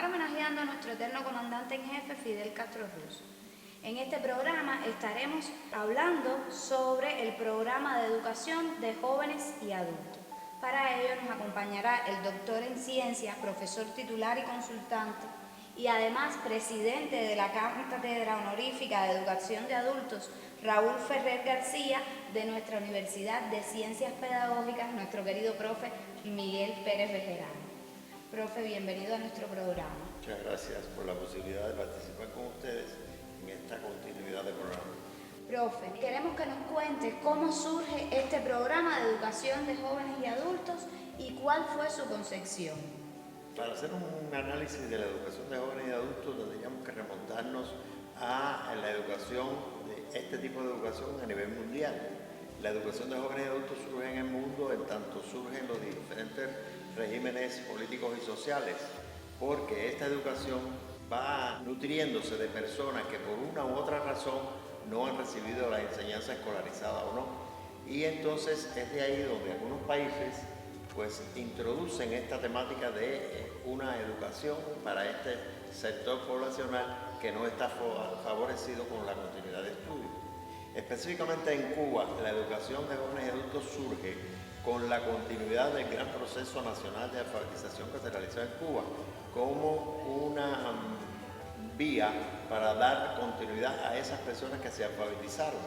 continuar homenajeando a nuestro eterno comandante en jefe, Fidel Castro Ruz. En este programa estaremos hablando sobre el programa de educación de jóvenes y adultos. Para ello nos acompañará el doctor en ciencias, profesor titular y consultante, y además presidente de la Cátedra Honorífica de Educación de Adultos, Raúl Ferrer García, de nuestra Universidad de Ciencias Pedagógicas, nuestro querido profe Miguel Pérez Bejerano. Profe, bienvenido a nuestro programa. Muchas gracias por la posibilidad de participar con ustedes en esta continuidad de programa. Profe, queremos que nos cuente cómo surge este programa de educación de jóvenes y adultos y cuál fue su concepción. Para hacer un análisis de la educación de jóvenes y adultos tendríamos que remontarnos a la educación, de este tipo de educación a nivel mundial. La educación de jóvenes y adultos surge en el mundo en tanto surgen los diferentes regímenes políticos y sociales, porque esta educación va nutriéndose de personas que por una u otra razón no han recibido la enseñanza escolarizada o no. Y entonces es de ahí donde algunos países pues introducen esta temática de una educación para este sector poblacional que no está favorecido con la continuidad de estudios. Específicamente en Cuba, la educación de jóvenes y adultos surge con la continuidad del gran proceso nacional de alfabetización que se realizó en Cuba, como una vía para dar continuidad a esas personas que se alfabetizaron.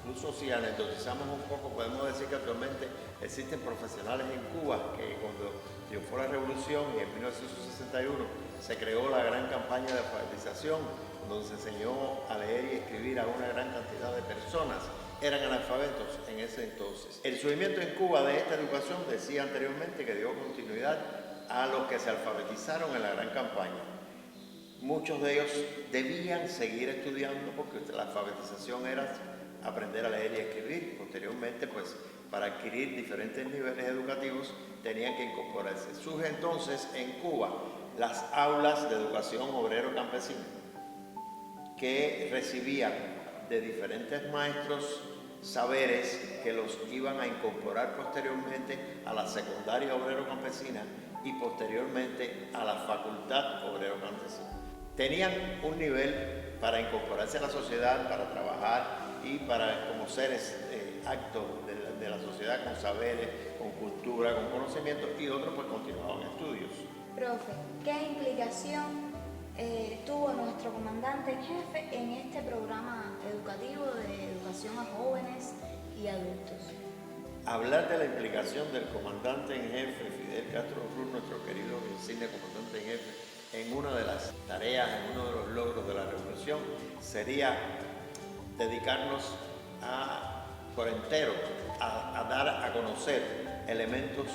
Incluso si anecdotizamos un poco, podemos decir que actualmente existen profesionales en Cuba que cuando triunfó la revolución y en 1961 se creó la gran campaña de alfabetización, donde se enseñó a leer y escribir a una gran cantidad de personas, eran analfabetos en ese entonces. El surgimiento en Cuba de esta educación decía anteriormente que dio continuidad a los que se alfabetizaron en la gran campaña. Muchos de ellos debían seguir estudiando porque la alfabetización era aprender a leer y escribir. Posteriormente, pues, para adquirir diferentes niveles educativos tenían que incorporarse. Surge entonces en Cuba las aulas de educación obrero-campesina, que recibían de diferentes maestros saberes que los iban a incorporar posteriormente a la secundaria obrero-campesina y posteriormente a la facultad obrero-campesina. Tenían un nivel para incorporarse a la sociedad, para trabajar y para como seres actos de la sociedad con saberes, con cultura, con conocimiento, y otros pues continuaban estudios. Profe, ¿qué implicación tuvo nuestro comandante en jefe en este programa educativo de educación a jóvenes y adultos? Hablar de la implicación del comandante en jefe, Fidel Castro Ruz, nuestro querido insigne comandante en jefe, en una de las tareas, en uno de los logros de la revolución, sería dedicarnos por entero a dar a conocer elementos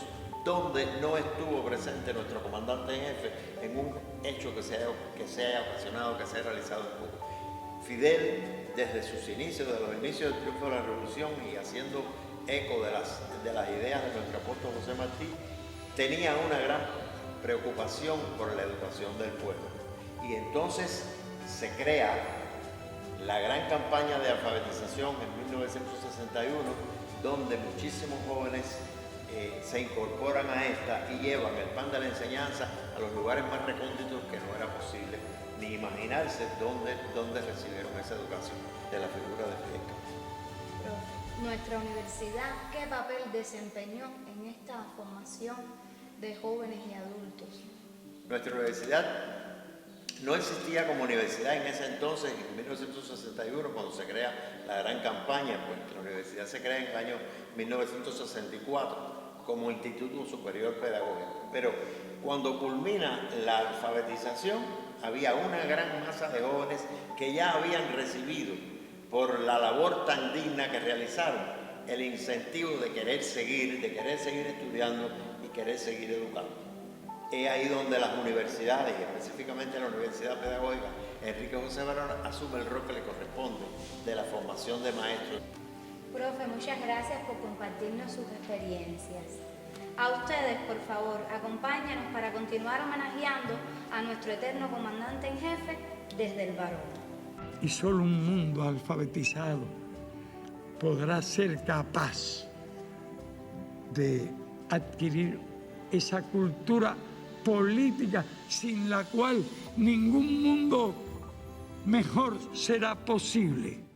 donde no estuvo presente nuestro comandante en jefe en un hecho que se haya ocasionado, que se haya realizado en Cuba. Fidel, desde sus inicios, desde los inicios del triunfo de la revolución y haciendo eco de las ideas de nuestro apóstol José Martí, tenía una gran preocupación por la educación del pueblo. Y entonces se crea la gran campaña de alfabetización en 1961, donde muchísimos jóvenes se incorporan a esta y llevan el pan de la enseñanza a los lugares más recónditos que no era posible ni imaginarse dónde recibieron esa educación de la figura de Fidel Castro. Nuestra universidad, ¿qué papel desempeñó en esta formación de jóvenes y adultos? Nuestra universidad no existía como universidad en ese entonces, en 1961, cuando se crea la gran campaña, pues la universidad se crea en el año 1964 como Instituto Superior Pedagógico. Pero cuando culmina la alfabetización, había una gran masa de jóvenes que ya habían recibido, por la labor tan digna que realizaron, el incentivo de querer seguir estudiando y querer seguir educando. Es ahí donde las universidades, y específicamente la Universidad Pedagógica Enrique José Barona, asume el rol que le corresponde de la formación de maestros. Profe, muchas gracias por compartirnos sus experiencias. A ustedes, por favor, acompáñenos para continuar homenajeando a nuestro eterno comandante en jefe desde el Barón. Y solo un mundo alfabetizado podrá ser capaz de adquirir esa cultura política sin la cual ningún mundo mejor será posible.